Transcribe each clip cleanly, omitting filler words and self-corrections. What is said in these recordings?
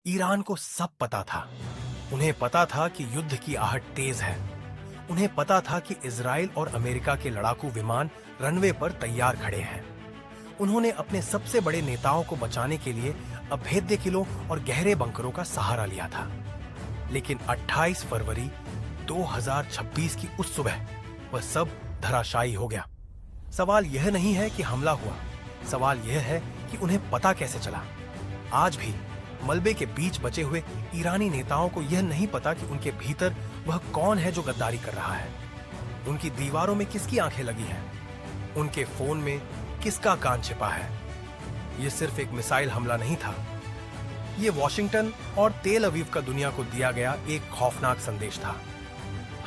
Iran को सब पता था। उन्हें पता था कि युद्ध की आहट तेज है। उन्हें पता था कि इजराइल और अमेरिका के लड़ाकू विमान रनवे पर तैयार खड़े हैं। उन्होंने अपने सबसे बड़े नेताओं को बचाने के लिए अभेद्य किलों और गहरे बंकरों का सहारा लिया था। लेकिन 28 फरवरी 2026 की उस सुबह वह सब धराशायी हो गया। सवाल यह नहीं है कि हमला हुआ, सवाल यह है कि उन्हें पता कैसे चला। आज भी मलबे के बीच बचे हुए ईरानी नेताओं को यह नहीं पता कि उनके भीतर वह कौन है जो गद्दारी कर रहा है। उनकी दीवारों में किसकी आंखें लगी हैं, उनके फोन में किसका कान छिपा है। यह सिर्फ एक मिसाइल हमला नहीं था, यह वॉशिंगटन और तेल अवीव का दुनिया को दिया गया एक खौफनाक संदेश था।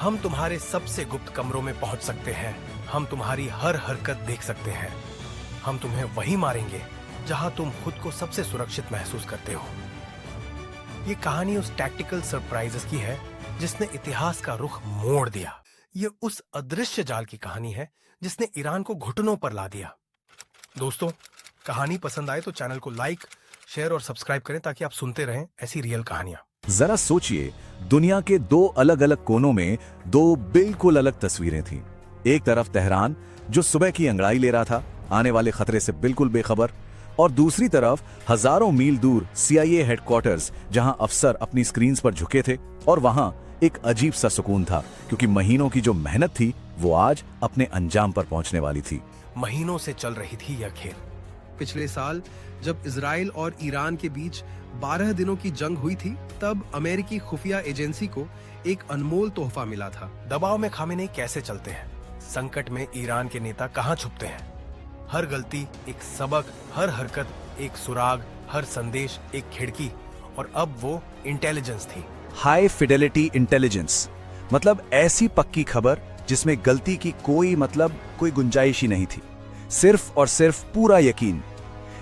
हम तुम्हारे सबसे गुप्त कमरों में पहुंच सकते हैं, हम तुम्हारी हर हरकत देख सकते हैं, हम तुम्हें वहीं मारेंगे जहां तुम खुद को सबसे सुरक्षित महसूस करते हो। ये कहानी उस टैक्टिकल सरप्राइजेस की है जिसने इतिहास का रुख मोड़ दिया। ये उस अदृश्य जाल की कहानी है जिसने ईरान को घुटनों पर ला दिया। दोस्तों, कहानी पसंद आए तो चैनल को लाइक, शेयर और सब्सक्राइब करें ताकि आप सुनते रहें ऐसी रियल कहानियां। जरा सोचिए, दुनिया के दो अलग अलग कोनों में दो बिल्कुल अलग तस्वीरें थीं। एक तरफ तेहरान, जो सुबह की अंगड़ाई ले रहा था, आने वाले खतरे से बिल्कुल बेखबर, और दूसरी तरफ हजारों मील दूर CIA हेडक्वार्टर्स, जहां अफसर अपनी स्क्रीन्स पर झुके थे। और वहां एक अजीब सा सुकून था, क्योंकि महीनों की जो मेहनत थी वो आज अपने अंजाम पर पहुंचने वाली थी। महीनों से चल रही थी यह खेल। पिछले साल जब इजराइल और ईरान के बीच 12 दिनों की जंग हुई थी, तब अमेरिकी खुफिया एजेंसी को एक अनमोल तोहफा मिला था। दबाव में खामेनेई कैसे चलते हैं, संकट में ईरान के नेता कहां छुपते हैं। हर गलती एक सबक, हर हरकत एक सुराग, हर संदेश एक खिड़की। और अब वो इंटेलिजेंस थी। हाई फिडेलिटी इंटेलिजेंस, मतलब ऐसी पक्की खबर जिसमें गलती की कोई गुंजाइश ही नहीं थी, सिर्फ और सिर्फ पूरा यकीन।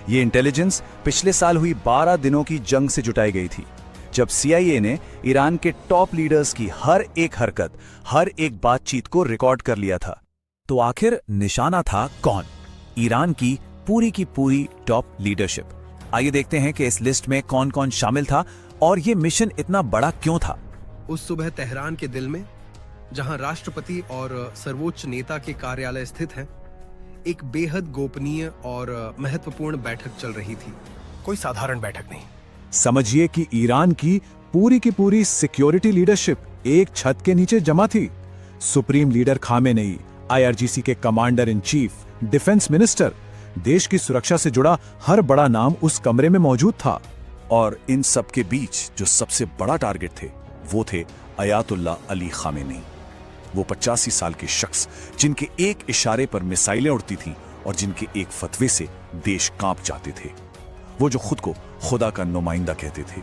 ये इंटेलिजेंस पिछले साल हुई 12 दिनों की जंग से जुटाई गई थी, जब CIA ने ईरान के टॉप लीडर्स की हर एक हरकत, हर एक बातचीत को रिकॉर्ड कर लिया था। तो आखिर निशाना था कौन? ईरान की पूरी टॉप लीडरशिप। आइए देखते हैं कि इस लिस्ट में कौन कौन शामिल था और ये मिशन इतना बड़ा क्यों था। उस सुबह तेहरान के दिल में, जहां राष्ट्रपति और सर्वोच्च नेता के कार्यालय स्थित हैं, एक बेहद गोपनीय और महत्वपूर्ण बैठक चल रही थी। कोई साधारण बैठक नहीं। समझिए कि ईरान की पूरी सिक्योरिटी लीडरशिप एक छत के नीचे जमा थी। सुप्रीम लीडर खामेनेई, IRGC के commander in chief, defence minister, देश की सुरक्षा से जुड़ा हर बड़ा नाम उस कमरे में मौजूद था। और इन सब के बीच जो सबसे बड़ा टारगेट थे, वो थे अयातुल्ला अली खामेनेई। वो 85 साल के शख्स जिनके एक इशारे पर मिसाइलें उड़ती थीं और जिनके एक फतवे से देश कांप जाते थे। वो जो खुद को खुदा का नुमाइंदा कहते थे।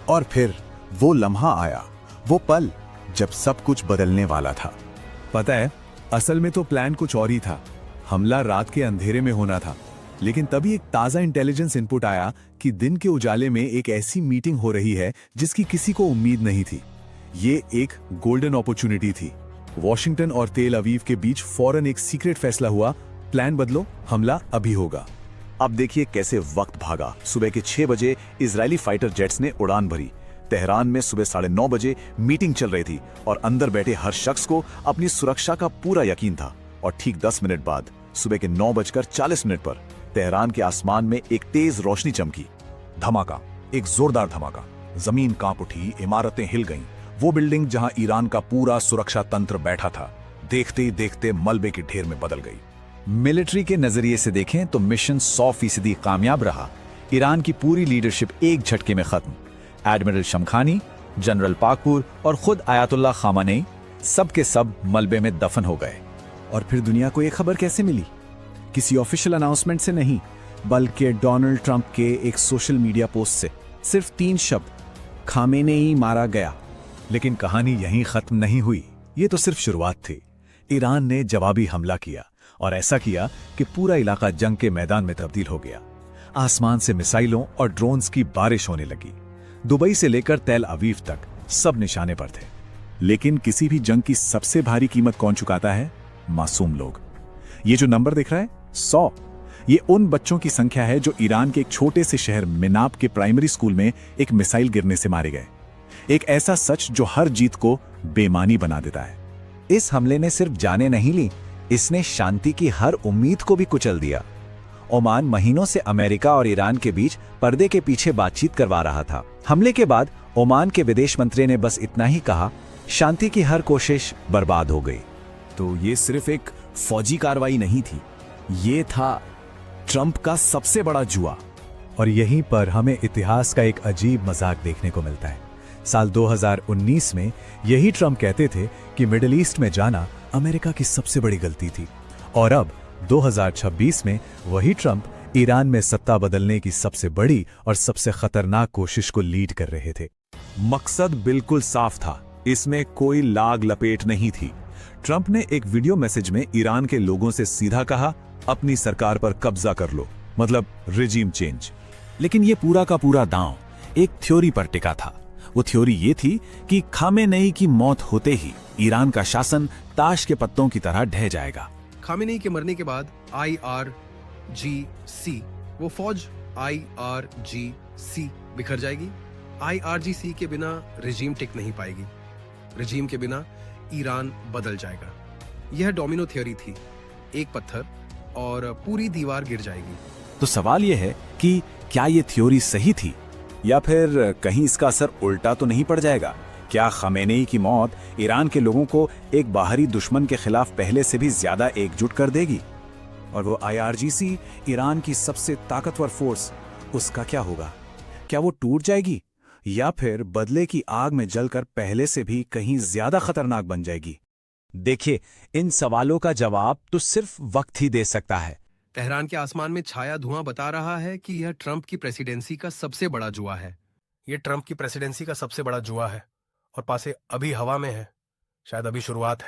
और फिर वो लम्हा आया, वो पल जब सब कुछ बदलने वाला था। पता है, असल में तो प्लान कुछ और ही था। हमला रात के अंधेरे में होना था, लेकिन तभी एक ताजा इंटेलिजेंस इनपुट आया कि दिन के उजाले में एक ऐसी मीटिंग हो रही है जिसकी किसी को उम्मीद नहीं थी। ये एक गोल्डन अपॉर्चुनिटी थी। वॉशिंगटन और तेल अवीव के बीच फौरन एक सीक्रेट फैसला हुआ, प्लान बदलो, हमला अभी होगा। अब देखिए कैसे वक्त भागा। सुबह के 6 बजे इजरायली फाइटर जेट्स ने उड़ान भरी। तेहरान में सुबह 9:30 बजे मीटिंग चल रही थी और अंदर बैठे हर शख्स को अपनी सुरक्षा का पूरा यकीन था। और ठीक 10 मिनट बाद, सुबह के 9:40 पर तेहरान के आसमान में एक तेज रोशनी चमकी। धमाका, एक जोरदार धमाका। जमीन कांप उठी, इमारतें हिल गईं। वो बिल्डिंग जहां ईरान का पूरा सुरक्षा तंत्र बैठा था, देखते ही देखते मलबे के ढेर में बदल गई। मिलिट्री के नजरिए से देखें तो मिशन 100% कामयाब रहा। ईरान की पूरी लीडरशिप एक झटके में खत्म। एडमिरल शमखानी, जनरल पाकपुर और खुद आयतुल्ला खामेनेई सब के सब मलबे में दफन हो गए। और फिर दुनिया को ये खबर कैसे मिली? किसी ऑफिशियल अनाउंसमेंट से नहीं, बल्कि डोनाल्ड ट्रंप के एक सोशल मीडिया पोस्ट से। सिर्फ 3 शब्द, खामेनेई मारा गया। लेकिन कहानी यहीं खत्म नहीं हुई। ये तो सिर्फ शुरुआत थी। ईरान ने जवाबी हमला किया, और ऐसा किया कि पूरा इलाका जंग के मैदान में तब्दील हो गया। आसमान से मिसाइलों और ड्रोन्स की बारिश होने लगी। दुबई से लेकर तेल अवीव तक सब निशाने पर थे। लेकिन किसी भी जंग की सबसे भारी कीमत कौन चुकाता है? मासूम लोग। ये जो नंबर दिख रहा है 100, ये उन बच्चों की संख्या है जो ईरान के एक छोटे से शहर मिनाब के प्राइमरी स्कूल में एक मिसाइल गिरने से मारे गए। एक ऐसा सच जो हर जीत को बेमानी बना देता है। इस हमले ने सिर्फ जानें नहीं ली, इसने शांति की हर उम्मीद को भी कुचल दिया। ओमान महीनों से अमेरिका और ईरान के बीच पर्दे के पीछे बातचीत करवा रहा था। हमले के बाद ओमान के विदेश मंत्री ने बस इतना ही कहा, शांति की हर कोशिश बर्बाद हो गई। तो ये सिर्फ एक फौजी कार्रवाई नहीं थी, ये था ट्रंप का सबसे बड़ा जुआ। और यहीं पर हमें इतिहास का एक अजीब मजाक देखने को मिलता है। साल 2019 में यही ट्रंप कहते थे कि मिडिल ईस्ट में जाना अमेरिका की सबसे बड़ी गलती थी, और अब 2026 में वही ट्रंप ईरान में सत्ता बदलने की सबसे बड़ी और सबसे खतरनाक कोशिश को लीड कर रहे थे। मकसद बिल्कुल साफ था, इसमें कोई लाग लपेट नहीं थी। ट्रंप ने एक वीडियो मैसेज में ईरान के लोगों से सीधा कहा, अपनी सरकार पर कब्जा कर लो, मतलब रिजीम चेंज। लेकिन ये पूरा का पूरा दांव एक थ्योरी पर टिका था। वो थ्योरी ये थी कि खामेनेई की मौत होते ही ईरान का शासन ताश के पत्तों की तरह ढह जाएगा। खामेनेई के मरने के बाद IRGC, वो फौज IRGC बिखर जाएगी। IRGC के बिना रिजीम टिक नहीं पाएगी, रिजीम के बिना ईरान बदल जाएगा। यह डोमिनो थ्योरी थी, एक पत्थर और पूरी दीवार गिर जाएगी। तो सवाल यह है कि क्या ये थ्योरी सही थी, या फिर कहीं इसका असर उल्टा तो नहीं पड़ जाएगा? क्या खामेनेई की मौत ईरान के लोगों को एक बाहरी दुश्मन के खिलाफ पहले से भी ज्यादा एकजुट कर देगी? और वो IRGC, ईरान की सबसे ताकतवर फोर्स, उसका क्या होगा? क्या वो टूट जाएगी, या फिर बदले की आग में जलकर पहले से भी कहीं ज्यादा खतरनाक बन जाएगी? देखिए, इन सवालों का जवाब तो सिर्फ वक्त ही दे सकता है। तेहरान के आसमान में छाया धुआं बता रहा है कि यह ट्रंप की प्रेसिडेंसी का सबसे बड़ा जुआ है। यह ट्रंप की प्रेसिडेंसी का सबसे बड़ा जुआ है, और पासे अभी हवा में है, शायद अभी शुरुआत है।